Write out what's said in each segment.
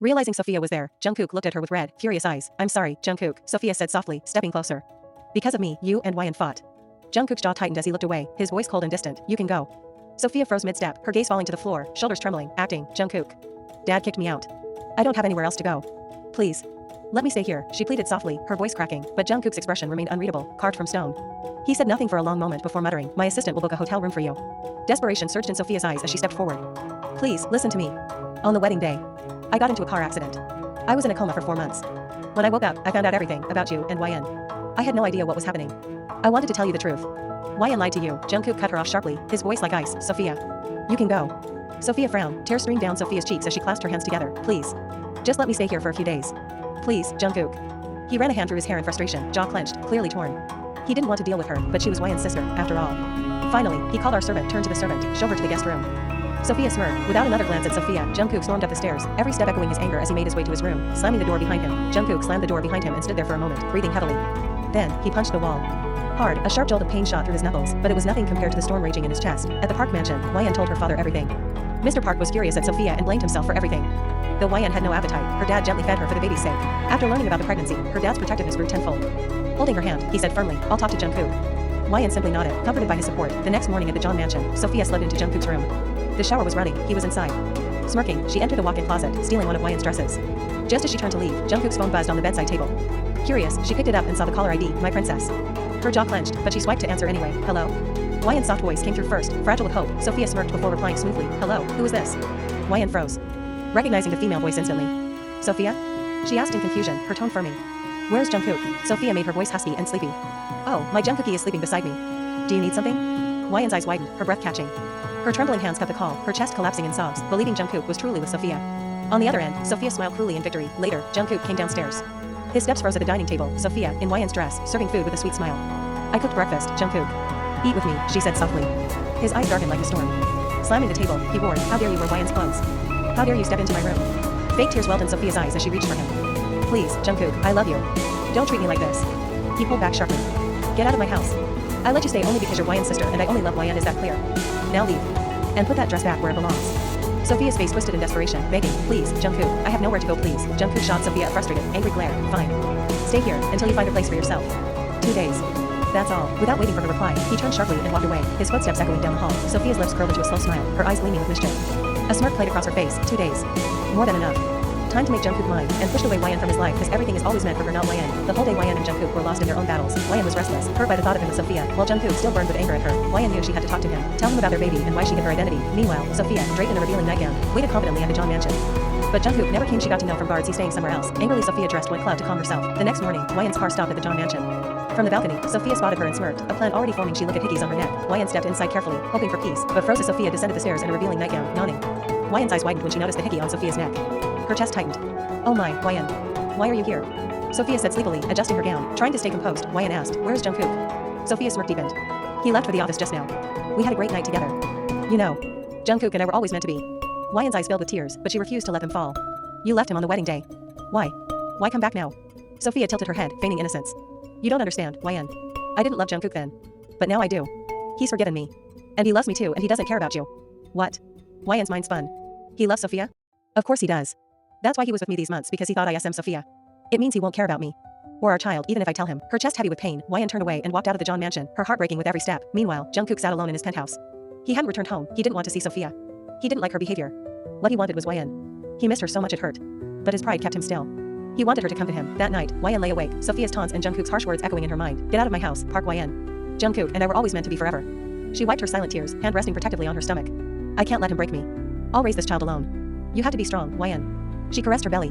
Realizing Sophia was there, Jungkook looked at her with red, furious eyes. "I'm sorry, Jungkook," Sophia said softly, stepping closer. "Because of me, you and Yenne fought." Jungkook's jaw tightened as he looked away, his voice cold and distant. "You can go." Sophia froze mid-step, her gaze falling to the floor, shoulders trembling, acting. "Jungkook. Dad kicked me out. I don't have anywhere else to go. Please. Let me stay here," she pleaded softly, her voice cracking, but Jungkook's expression remained unreadable, carved from stone. He said nothing for a long moment before muttering, "My assistant will book a hotel room for you." Desperation surged in Sophia's eyes as she stepped forward. "Please, listen to me. On the wedding day, I got into a car accident. I was in a coma for 4 months. When I woke up, I found out everything about you and Yenne. I had no idea what was happening. I wanted to tell you the truth. Yenne lied to you." Jungkook cut her off sharply, his voice like ice. "Sophia. You can go." Sophia frowned, tears streamed down Sophia's cheeks as she clasped her hands together. "Please. Just let me stay here for a few days. Please, Jungkook." He ran a hand through his hair in frustration, jaw clenched, clearly torn. He didn't want to deal with her, but she was Yenne's sister, after all. Finally, he called our servant, turned to the servant, "Show her to the guest room." Sophia smirked. Without another glance at Sophia, Jungkook stormed up the stairs, every step echoing his anger as he made his way to his room, slamming the door behind him. Jungkook slammed the door behind him and stood there for a moment, breathing heavily. Then, he punched the wall. Hard, a sharp jolt of pain shot through his knuckles, but it was nothing compared to the storm raging in his chest. At the Park mansion, Yenne told her father everything. Mr. Park was furious at Sophia and blamed himself for everything. Though Yenne had no appetite, her dad gently fed her for the baby's sake. After learning about the pregnancy, her dad's protectiveness grew tenfold. Holding her hand, he said firmly, "I'll talk to Jungkook." Yenne simply nodded, comforted by his support. The next morning at the John mansion, Sophia slipped into Jungkook's room. The shower was running, he was inside. Smirking, she entered the walk-in closet, stealing one of Yenne's dresses. Just as she turned to leave, Jungkook's phone buzzed on the bedside table. Curious, she picked it up and saw the caller ID, "My princess." Her jaw clenched, but she swiped to answer anyway. "Hello?" Yenne's soft voice came through first, fragile with hope. Sophia smirked before replying smoothly, "Hello, who is this?" Yenne froze, recognizing the female voice instantly. "Sophia?" she asked in confusion, her tone firming. "Where's Jungkook?" Sophia made her voice husky and sleepy. "Oh, my Jungkookie is sleeping beside me. Do you need something?" Yenne's eyes widened, her breath catching. Her trembling hands cut the call, her chest collapsing in sobs, believing Jungkook was truly with Sophia. On the other end, Sophia smiled cruelly in victory. Later, Jungkook came downstairs. His steps froze at the dining table, Sophia, in Yenne's dress, serving food with a sweet smile. "I cooked breakfast, Jungkook. Eat with me," she said softly. His eyes darkened like a storm. Slamming the table, he roared, "How dare you wear Yenne's clothes? How dare you step into my room?" Fake tears welled in Sophia's eyes as she reached for him. "Please, Jungkook, I love you. Don't treat me like this." He pulled back sharply. "Get out of my house. I let you stay only because you're Yenne's sister and I only love Yenne, is that clear? Now leave. And put that dress back where it belongs." Sophia's face twisted in desperation, begging, "Please, Jungkook, I have nowhere to go, please." Jungkook shot Sophia a frustrated, angry glare. "Fine. Stay here, until you find a place for yourself. 2 days. That's all." Without waiting for her reply, he turned sharply and walked away, his footsteps echoing down the hall. Sophia's lips curled into a slow smile, her eyes gleaming with mischief. A smirk played across her face. 2 days. More than enough. Time to make Jungkook mine, and pushed away Yenne from his life, because everything is always meant for her, not Yenne. The whole day Yenne and Jungkook were lost in their own battles. Yenne was restless, hurt by the thought of him with Sophia, while Jungkook still burned with anger at her. Yenne knew she had to talk to him, tell him about their baby and why she hid her identity. Meanwhile, Sophia, draped in a revealing nightgown, waited confidently at the John mansion. But Jungkook never came. She got to know from guards he's staying somewhere else. Angrily, Sophia dressed went club to calm herself. The next morning, Yenne's car stopped at the John mansion. From the balcony, Sophia spotted her and smirked, a plan already forming. She looked at hickeys on her neck. Yenne stepped inside carefully, hoping for peace, but froze as Sophia descended the stairs in a revealing nightgown, yawning. Yenne's eyes widened when she noticed the hickey on Sophia's neck. Her chest tightened. "Oh my, Yenne. Why are you here?" Sophia said sleepily, adjusting her gown. Trying to stay composed, Yenne asked, "Where's Jungkook?" Sophia's smirk deepened. "He left for the office just now. We had a great night together. You know, Jungkook and I were always meant to be." Yenne's eyes filled with tears, but she refused to let them fall. "You left him on the wedding day. Why? Why come back now?" Sophia tilted her head, feigning innocence. "You don't understand, Yenne. I didn't love Jungkook then. But now I do. He's forgiven me. And he loves me too, and he doesn't care about you." "What?" Yenne's mind spun. "He loves Sophia? Of course he does. That's why he was with me these months, because he thought I am Sophia. It means he won't care about me. Or our child, even if I tell him." Her chest heavy with pain, Yenne turned away and walked out of the John mansion, her heart breaking with every step. Meanwhile, Jungkook sat alone in his penthouse. He hadn't returned home. He didn't want to see Sophia. He didn't like her behavior. What he wanted was Yenne. He missed her so much it hurt. But his pride kept him still. He wanted her to come to him. That night, Yenne lay awake, Sophia's taunts and Jungkook's harsh words echoing in her mind. "Get out of my house, Park Yenne. Jungkook and I were always meant to be forever." She wiped her silent tears, hand resting protectively on her stomach. "I can't let him break me. I'll raise this child alone. You have to be strong, Yenne." She caressed her belly.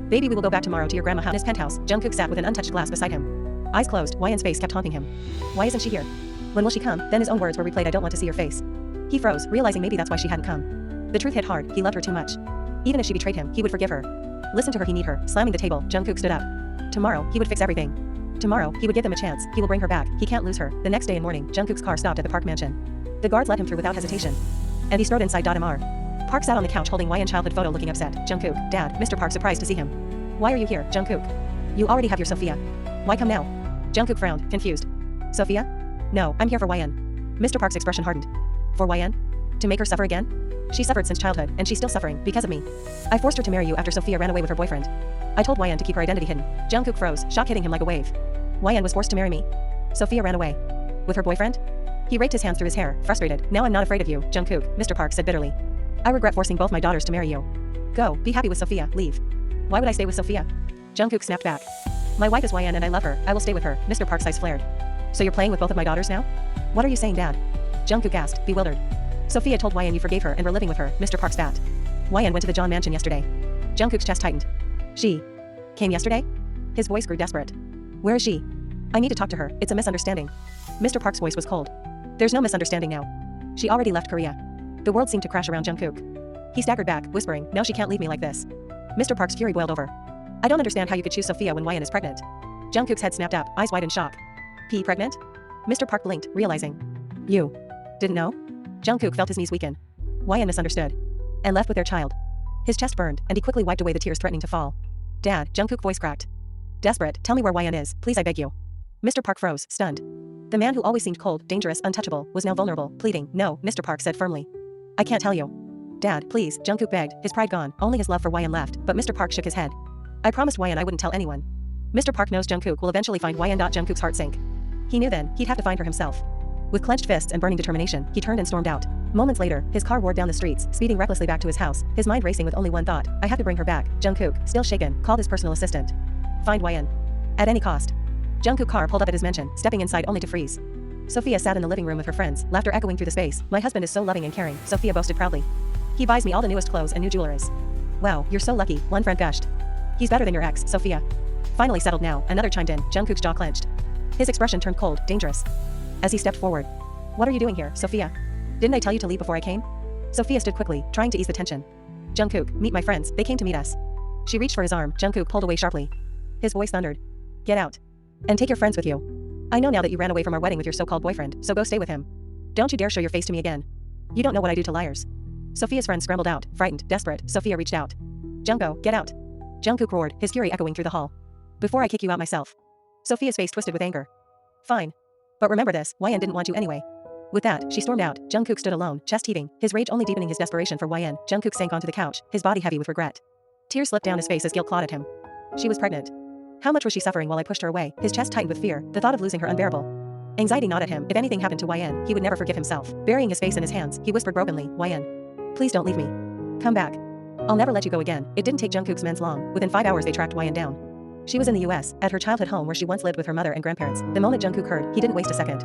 "Baby, we will go back tomorrow to your grandma house." In his penthouse, Jungkook sat with an untouched glass beside him. Eyes closed, Yenne's face kept haunting him. Why isn't she here? When will she come? Then his own words were replayed. "I don't want to see your face." He froze, realizing maybe that's why she hadn't come. The truth hit hard, he loved her too much. Even if she betrayed him, he would forgive her. Listen to her, he need her. Slamming the table, Jungkook stood up. Tomorrow, he would fix everything. Tomorrow, he would give them a chance. He will bring her back. He can't lose her. The next day in morning, Jungkook's car stopped at the Park mansion. The guards let him through without hesitation. And he strode inside. Mr. Park sat on the couch holding Yenne childhood photo, looking upset. "Jungkook, Dad." Mr. Park surprised to see him. "Why are you here, Jungkook? You already have your Sophia. Why come now?" Jungkook frowned, confused. "Sophia? No, I'm here for Yenne." Mr. Park's expression hardened. "For Yenne? To make her suffer again? She suffered since childhood, and she's still suffering, because of me. I forced her to marry you after Sophia ran away with her boyfriend. I told Yenne to keep her identity hidden. Jungkook froze, shock hitting him like a wave. Yenne was forced to marry me. Sophia ran away. With her boyfriend? He raked his hands through his hair, frustrated. Now I'm not afraid of you, Jungkook, Mr. Park said bitterly. I regret forcing both my daughters to marry you. Go, be happy with Sophia, leave. Why would I stay with Sophia? Jungkook snapped back. My wife is Yenne and I love her, I will stay with her, Mr. Park's eyes flared. So you're playing with both of my daughters now? What are you saying, Dad? Jungkook asked, bewildered. Sophia told Yenne you forgave her and were living with her, Mr. Park spat. Yenne went to the John mansion yesterday. Jungkook's chest tightened. She came yesterday? His voice grew desperate. Where is she? I need to talk to her, it's a misunderstanding. Mr. Park's voice was cold. There's no misunderstanding now. She already left Korea. The world seemed to crash around Jungkook. He staggered back, whispering, now she can't leave me like this. Mr. Park's fury boiled over. I don't understand how you could choose Sophia when Yenne is pregnant. Jungkook's head snapped up, eyes wide in shock. Pregnant? Mr. Park blinked, realizing. You didn't know? Jungkook felt his knees weaken. Yenne misunderstood. And left with their child. His chest burned, and he quickly wiped away the tears threatening to fall. Dad, Jungkook voice cracked. Desperate, tell me where Yenne is, please I beg you. Mr. Park froze, stunned. The man who always seemed cold, dangerous, untouchable, was now vulnerable, pleading. No, Mr. Park said firmly. I can't tell you. Dad, please, Jungkook begged, his pride gone, only his love for Yenne left, but Mr. Park shook his head. I promised Yenne I wouldn't tell anyone. Mr. Park knows Jungkook will eventually find Yenne. Jungkook's heart sank. He knew then, he'd have to find her himself. With clenched fists and burning determination, he turned and stormed out. Moments later, his car roared down the streets, speeding recklessly back to his house, his mind racing with only one thought. I have to bring her back. Jungkook, still shaken, called his personal assistant. Find Yenne. At any cost. Jungkook's car pulled up at his mansion, stepping inside only to freeze. Sophia sat in the living room with her friends, laughter echoing through the space. My husband is so loving and caring, Sophia boasted proudly. He buys me all the newest clothes and new jewelries. Wow, you're so lucky, one friend gushed. He's better than your ex, Sophia. Finally settled now, another chimed in, Jungkook's jaw clenched. His expression turned cold, dangerous. As he stepped forward. What are you doing here, Sophia? Didn't I tell you to leave before I came? Sophia stood quickly, trying to ease the tension. Jungkook, meet my friends, they came to meet us. She reached for his arm, Jungkook pulled away sharply. His voice thundered. Get out. And take your friends with you. I know now that you ran away from our wedding with your so-called boyfriend, so go stay with him. Don't you dare show your face to me again. You don't know what I do to liars. Sophia's friends scrambled out, frightened, desperate. Sophia reached out. Jungkook, get out. Jungkook roared, his fury echoing through the hall. Before I kick you out myself. Sophia's face twisted with anger. Fine. But remember this, Yenne didn't want you anyway. With that, she stormed out. Jungkook stood alone, chest heaving, his rage only deepening his desperation for Yenne. Jungkook sank onto the couch, his body heavy with regret. Tears slipped down his face as guilt clawed at him. She was pregnant. How much was she suffering while I pushed her away? His chest tightened with fear, the thought of losing her unbearable. Anxiety gnawed at him. If anything happened to Yenne, he would never forgive himself. Burying his face in his hands, he whispered brokenly, Yenne. Please don't leave me. Come back. I'll never let you go again. It didn't take Jungkook's men's long. Within 5 hours they tracked Yenne down. She was in the US, at her childhood home where she once lived with her mother and grandparents. The moment Jungkook heard, he didn't waste a second.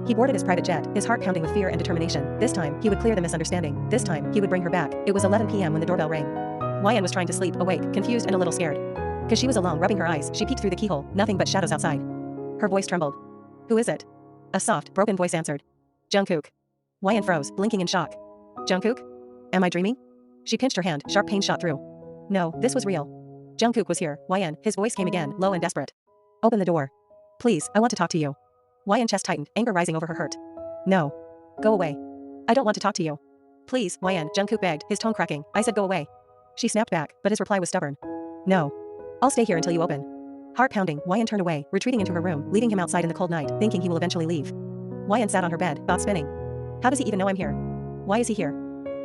He boarded his private jet, his heart pounding with fear and determination. This time, he would clear the misunderstanding. This time, he would bring her back. It was 11 p.m. when the doorbell rang. Yenne was trying to sleep, awake, confused and a little scared. Cause she was alone, rubbing her eyes, she peeked through the keyhole, nothing but shadows outside. Her voice trembled. Who is it? A soft, broken voice answered. Jungkook. Yenne froze, blinking in shock. Jungkook? Am I dreaming? She pinched her hand, sharp pain shot through. No, this was real. Jungkook was here. Yenne, his voice came again, low and desperate. Open the door. Please, I want to talk to you. Yenne's chest tightened, anger rising over her hurt. No. Go away. I don't want to talk to you. Please, Yenne, Jungkook begged, his tone cracking. I said go away. She snapped back, but his reply was stubborn. No. I'll stay here until you open. Heart pounding, Yenne turned away, retreating into her room, leaving him outside in the cold night, thinking he will eventually leave. Yenne sat on her bed, thoughts spinning. How does he even know I'm here? Why is he here?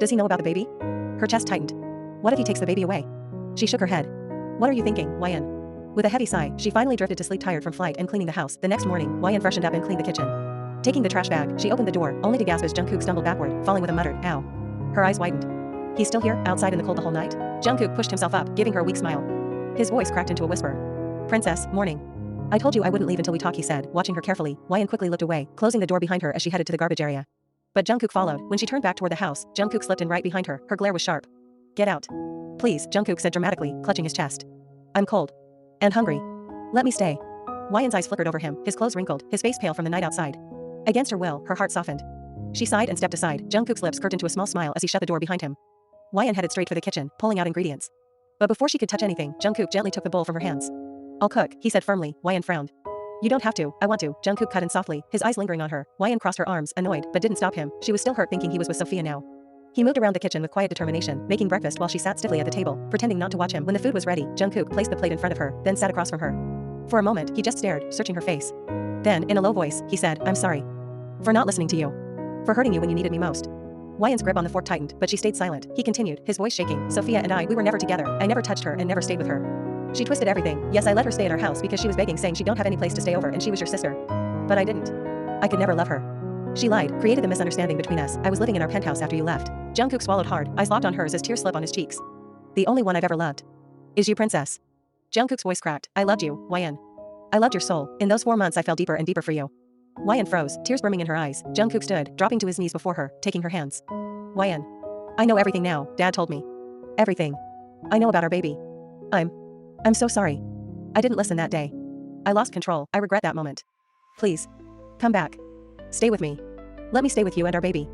Does he know about the baby? Her chest tightened. What if he takes the baby away? She shook her head. What are you thinking, Yenne? With a heavy sigh, she finally drifted to sleep, tired from flight and cleaning the house. The next morning, Yenne freshened up and cleaned the kitchen. Taking the trash bag, she opened the door, only to gasp as Jungkook stumbled backward, falling with a muttered, ow. Her eyes widened. He's still here, outside in the cold the whole night? Jungkook pushed himself up, giving her a weak smile. His voice cracked into a whisper. Princess, morning. I told you I wouldn't leave until we talk, he said, watching her carefully. Yenne quickly looked away, closing the door behind her as she headed to the garbage area. But Jungkook followed. When she turned back toward the house, Jungkook slipped in right behind her, her glare was sharp. Get out. Please, Jungkook said dramatically, clutching his chest. I'm cold. And hungry. Let me stay. Yenne's eyes flickered over him, his clothes wrinkled, his face pale from the night outside. Against her will, her heart softened. She sighed and stepped aside. Jungkook's lips curved into a small smile as he shut the door behind him. Yenne headed straight for the kitchen, pulling out ingredients. But before she could touch anything, Jungkook gently took the bowl from her hands. I'll cook, he said firmly. Yenne frowned. You don't have to, I want to. Jungkook cut in softly, his eyes lingering on her. Yenne crossed her arms, annoyed, but didn't stop him. She was still hurt thinking he was with Sophia now. He moved around the kitchen with quiet determination, making breakfast while she sat stiffly at the table, pretending not to watch him. When the food was ready, Jungkook placed the plate in front of her, then sat across from her. For a moment, he just stared, searching her face. Then, in a low voice, he said, I'm sorry. For not listening to you. For hurting you when you needed me most. Wyan's grip on the fork tightened, but she stayed silent. He continued, his voice shaking. Sophia and we were never together. I never touched her and never stayed with her. She twisted everything. Yes, I let her stay at our house because she was begging, saying she don't have any place to stay over and she was your sister. But I didn't. I could never love her. She lied, created the misunderstanding between us. I was living in our penthouse after you left. Jungkook swallowed hard, eyes locked on hers as tears slip on his cheeks. The only one I've ever loved is you, princess. Jungkook's voice cracked. I loved you, Yenne. I loved your soul. In those 4 months I fell deeper and deeper for you. Yenne froze, tears brimming in her eyes. Jungkook stood, dropping to his knees before her, taking her hands. Yenne. I know everything now, Dad told me. Everything. I know about our baby. I'm so sorry. I didn't listen that day. I lost control. I regret that moment. Please. Come back. Stay with me. Let me stay with you and our baby.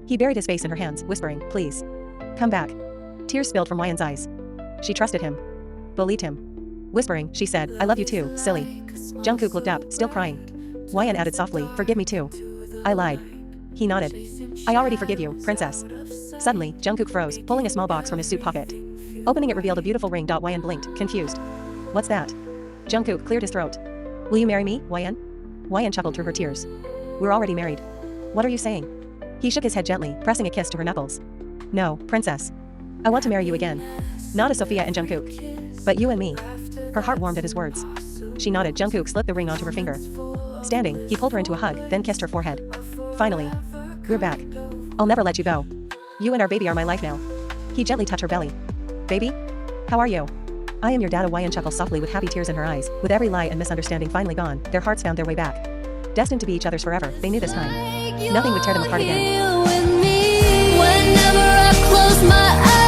He buried his face in her hands, whispering, please. Come back. Tears spilled from Wyan's eyes. She trusted him. Believed him. Whispering, she said, I love you too, silly. Jungkook looked up, still crying. Yenne added softly, forgive me too. I lied. He nodded. I already forgive you, princess. Suddenly, Jungkook froze, pulling a small box from his suit pocket. Opening it revealed a beautiful ring. Yenne blinked, confused. What's that? Jungkook cleared his throat. Will you marry me, Yenne? Yenne chuckled through her tears. We're already married. What are you saying? He shook his head gently, pressing a kiss to her knuckles. No, princess. I want to marry you again. Not as Sophia and Jungkook. But you and me. Her heart warmed at his words. She nodded. Jungkook slipped the ring onto her finger. Standing, he pulled her into a hug, then kissed her forehead. Finally. We're back. I'll never let you go. You and our baby are my life now. He gently touched her belly. Baby? How are you? I am your dad. Yenne chuckled softly with happy tears in her eyes. With every lie and misunderstanding finally gone, their hearts found their way back. Destined to be each other's forever, they knew this time. Nothing would tear them apart again. Whenever I close my eyes